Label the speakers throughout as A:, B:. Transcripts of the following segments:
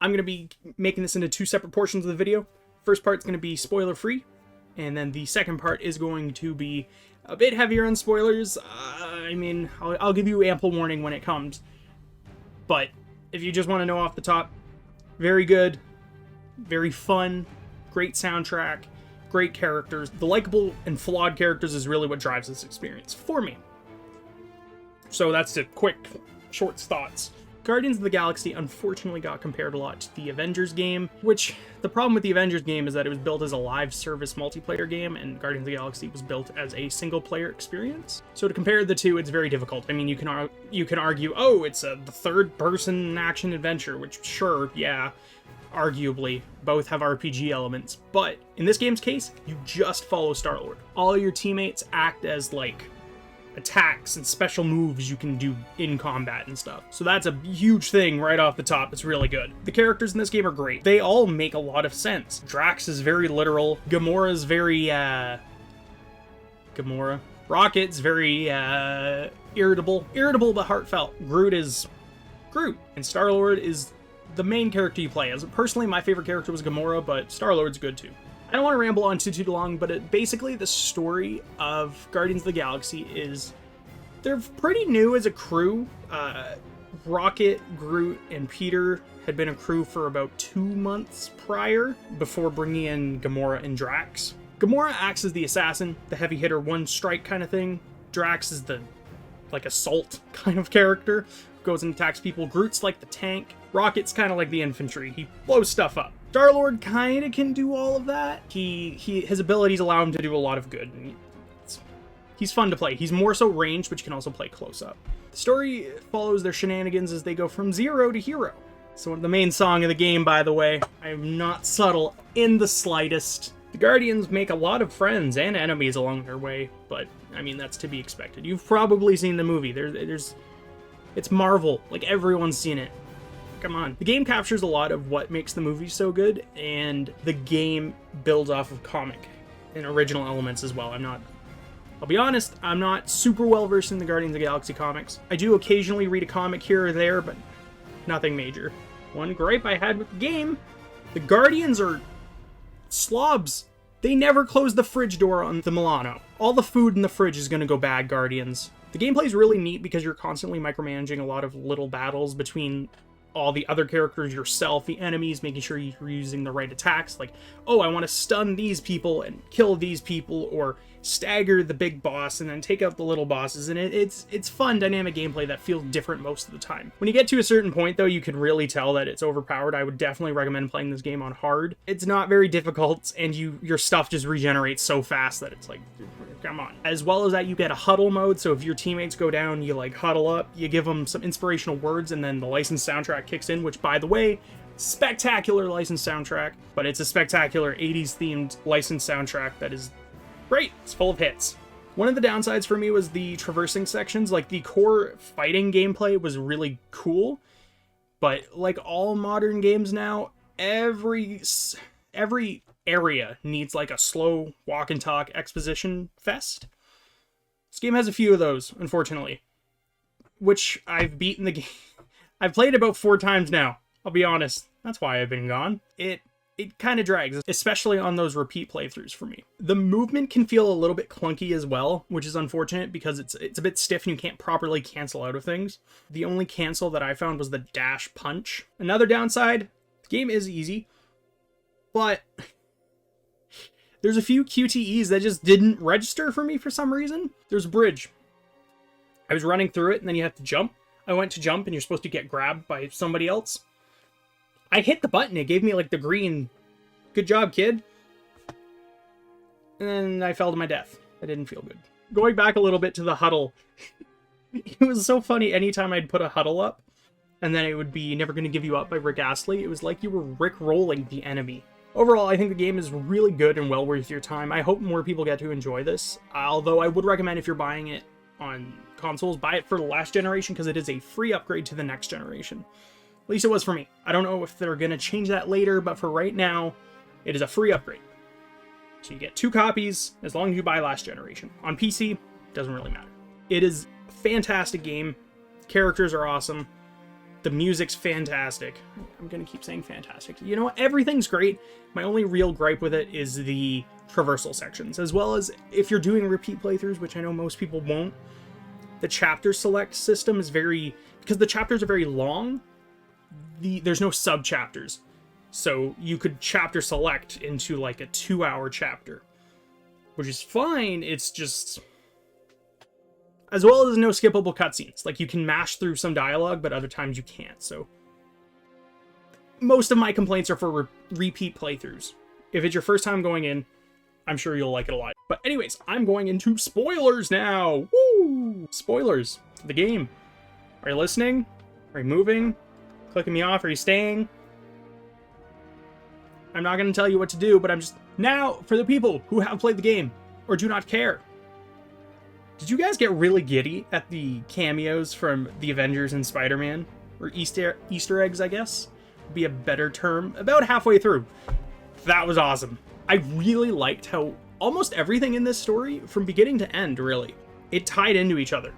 A: I'm going to be making this into 2 separate portions of the video. First part's going to be spoiler-free, and then the second part is going to be a bit heavier on spoilers. I mean, I'll give you ample warning when it comes. But if you just want to know off the top, very good, very fun, great soundtrack, great characters. The likable and flawed characters is really what drives this experience for me. So that's it. Quick, short thoughts. Guardians of the Galaxy unfortunately got compared a lot to the Avengers game, which the problem with the Avengers game is that it was built as a live service multiplayer game, and Guardians of the Galaxy was built as a single player experience. So to compare the two, it's very difficult. I mean, you can argue, oh, it's the third person action adventure, which sure, yeah, arguably both have RPG elements, but in this game's case, you just follow Star-Lord. All your teammates act as like attacks and special moves you can do in combat and stuff. So that's a huge thing right off the top. It's really good. The characters in this game are great. They all make a lot of sense. Drax is very literal. Gamora's very, Gamora. Rocket's very, irritable. Irritable but heartfelt. Groot is Groot. And Star-Lord is the main character you play as. Personally, my favorite character was Gamora, but Star-Lord's good too. I don't want to ramble on too long, but basically the story of Guardians of the Galaxy is they're pretty new as a crew. Rocket, Groot, and Peter had been a crew for about 2 months prior before bringing in Gamora and Drax. Gamora acts as the assassin, the heavy hitter, one strike kind of thing. Drax is the like assault kind of character, goes and attacks people. Groot's like the tank. Rocket's kind of like the infantry. He blows stuff up. Star-Lord kind of can do all of that. His abilities allow him to do a lot of good. And he's fun to play. He's more so ranged, but you can also play close up. The story follows their shenanigans as they go from zero to hero. So the main song of the game, by the way, I am not subtle in the slightest. The Guardians make a lot of friends and enemies along their way, but I mean, that's to be expected. You've probably seen the movie. It's Marvel. Like, everyone's seen it. Come on. The game captures a lot of what makes the movie so good, and the game builds off of comic and original elements as well. I'll be honest, I'm not super well versed in the Guardians of the Galaxy comics. I do occasionally read a comic here or there, but nothing major. One gripe I had with the game, the Guardians are slobs. They never close the fridge door on the Milano. All the food in the fridge is going to go bad, Guardians. The gameplay is really neat because you're constantly micromanaging a lot of little battles between all the other characters, yourself, the enemies, making sure you're using the right attacks. Like, oh, I want to stun these people and kill these people, or stagger the big boss and then take out the little bosses. And it's fun, dynamic gameplay that feels different most of the time. When you get to a certain point, though, you can really tell that it's overpowered. I would definitely recommend playing this game on hard. It's not very difficult, and your stuff just regenerates so fast that it's like, come on. As well as that, you get a huddle mode, so if your teammates go down, you like huddle up, you give them some inspirational words, and then the licensed soundtrack kicks in, which, by the way, spectacular licensed soundtrack, but it's a spectacular 80s themed licensed soundtrack that is great. It's full of hits. One of the downsides for me was the traversing sections. Like, the core fighting gameplay was really cool, but like all modern games now, every area needs like a slow walk and talk exposition fest. This game has a few of those, unfortunately, which I've beaten the game. I've played about 4 times now. I'll be honest. That's why I've been gone. It kind of drags, especially on those repeat playthroughs for me. The movement can feel a little bit clunky as well, which is unfortunate because it's a bit stiff and you can't properly cancel out of things. The only cancel that I found was the dash punch. Another downside, the game is easy, but there's a few QTEs that just didn't register for me for some reason. There's a bridge. I was running through it and then you have to jump. I went to jump and you're supposed to get grabbed by somebody else. I hit the button, it gave me like the green, good job, kid. And then I fell to my death. I didn't feel good. Going back a little bit to the huddle, it was so funny. Anytime I'd put a huddle up, and then it would be Never Gonna Give You Up by Rick Astley, it was like you were Rick-rolling the enemy. Overall, I think the game is really good and well worth your time. I hope more people get to enjoy this, although I would recommend if you're buying it on consoles, buy it for the last generation because it is a free upgrade to the next generation. At least it was for me. I don't know if they're going to change that later, but for right now, it is a free upgrade. So you get 2 copies as long as you buy last generation. On PC, doesn't really matter. It is a fantastic game. Characters are awesome. The music's fantastic. I'm gonna keep saying fantastic. You know what? Everything's great. My only real gripe with it is the traversal sections, as well as if you're doing repeat playthroughs, which I know most people won't. The chapter select system is because the chapters are very long, there's no sub-chapters. So you could chapter select into like a 2-hour chapter, which is fine. It's just, as well as no skippable cutscenes. Like, you can mash through some dialogue, but other times you can't. So most of my complaints are for repeat playthroughs. If it's your first time going in, I'm sure you'll like it a lot. But anyways, I'm going into spoilers now. Woo! Spoilers for the game. Are you listening? Are you moving? Clicking me off? Are you staying? I'm not going to tell you what to do, but I'm just... Now, for the people who have played the game, or do not care. Did you guys get really giddy at the cameos from the Avengers and Spider-Man? Or Easter eggs, I guess? Would be a better term. About halfway through. That was awesome. I really liked how almost everything in this story, from beginning to end, really, it tied into each other.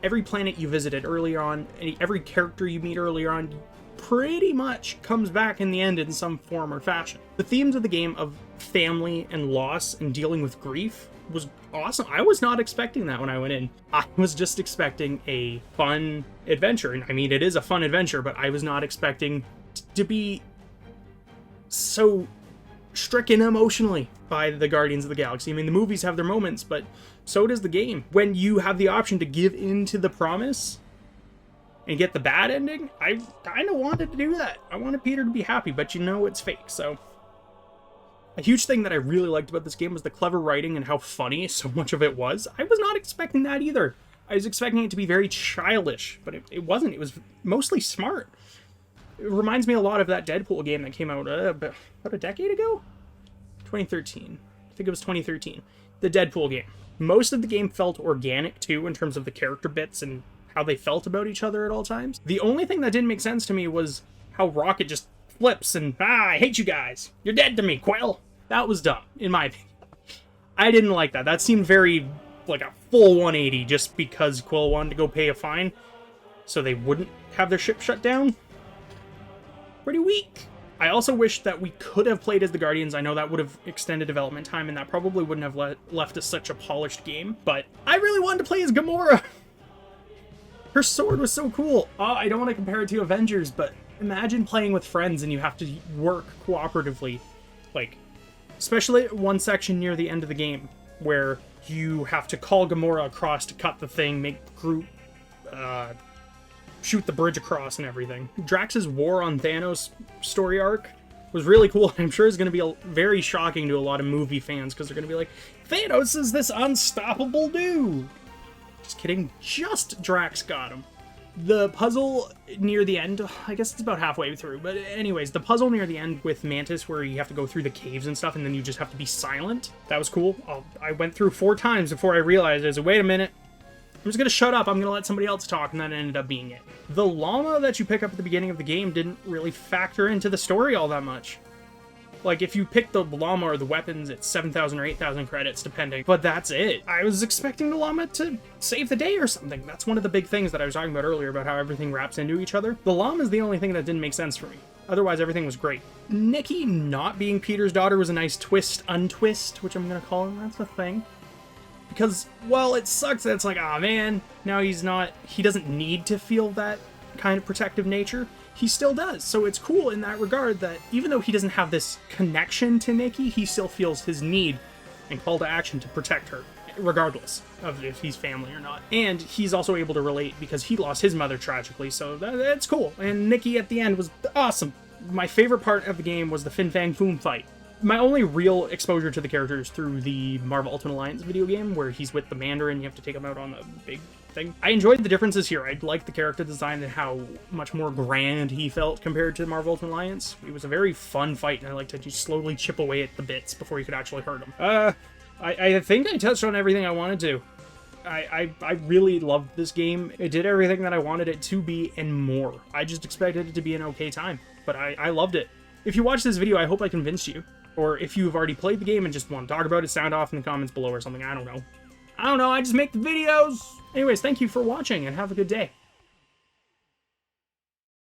A: Every planet you visited early on, every character you meet earlier on, pretty much comes back in the end in some form or fashion. The themes of the game of family and loss and dealing with grief was awesome. I was not expecting that when I went in. I was just expecting a fun adventure. And I mean, it is a fun adventure, but I was not expecting to be so stricken emotionally by the Guardians of the Galaxy. I mean, the movies have their moments, but so does the game. When you have the option to give in to the promise and get the bad ending, I kind of wanted to do that. I wanted Peter to be happy, but you know it's fake, so... A huge thing that I really liked about this game was the clever writing and how funny so much of it was. I was not expecting that either. I was expecting it to be very childish, but it wasn't. It was mostly smart. It reminds me a lot of that Deadpool game that came out about a decade ago? 2013. I think it was 2013. The Deadpool game. Most of the game felt organic, too, in terms of the character bits and how they felt about each other at all times. The only thing that didn't make sense to me was how Rocket just flips and, I hate you guys. You're dead to me, Quill. That was dumb, in my opinion. I didn't like that. That seemed very, like a full 180 just because Quill wanted to go pay a fine so they wouldn't have their ship shut down. Pretty weak. I also wish that we could have played as the Guardians. I know that would have extended development time, and that probably wouldn't have left us such a polished game, but I really wanted to play as Gamora. Her sword was so cool. I don't want to compare it to Avengers, but imagine playing with friends and you have to work cooperatively. Like, especially one section near the end of the game where you have to call Gamora across to cut the thing, make Groot shoot the bridge across and everything. Drax's war on Thanos story arc was really cool. I'm sure it's going to be very shocking to a lot of movie fans because they're going to be like, Thanos is this unstoppable dude. Just kidding. Just Drax got him. The puzzle near the end, I guess it's about halfway through, but anyways, the puzzle near the end with Mantis where you have to go through the caves and stuff and then you just have to be silent, that was cool. I went through 4 times before I realized, wait a minute, I'm just gonna shut up, I'm gonna let somebody else talk, and that ended up being it. The llama that you pick up at the beginning of the game didn't really factor into the story all that much. Like, if you pick the llama or the weapons, it's 7,000 or 8,000 credits, depending. But that's it. I was expecting the llama to save the day or something. That's one of the big things that I was talking about earlier, about how everything wraps into each other. The llama is the only thing that didn't make sense for me. Otherwise, everything was great. Nikki not being Peter's daughter was a nice twist, untwist, which I'm gonna call him. That's the thing. Because, well, it sucks that it's like, ah, man, now he doesn't need to feel that kind of protective nature. He still does, so it's cool in that regard that even though he doesn't have this connection to Nikki, he still feels his need and call to action to protect her, regardless of if he's family or not. And he's also able to relate because he lost his mother tragically, so that's cool. And Nikki at the end was awesome. My favorite part of the game was the Fin Fang Foom fight. My only real exposure to the characters through the Marvel Ultimate Alliance video game, where he's with the Mandarin, you have to take him out on a big thing. I enjoyed the differences here. I liked the character design and how much more grand he felt compared to Marvel Ultimate Alliance. It was a very fun fight, and I liked to just slowly chip away at the bits before you could actually hurt him. I think I touched on everything I wanted to. I really loved this game. It did everything that I wanted it to be and more. I just expected it to be an okay time, but I loved it. If you watch this video, I hope I convinced you. Or if you've already played the game and just want to talk about it, sound off in the comments below or something. I don't know. I just make the videos. Anyways, thank you for watching and have a good day.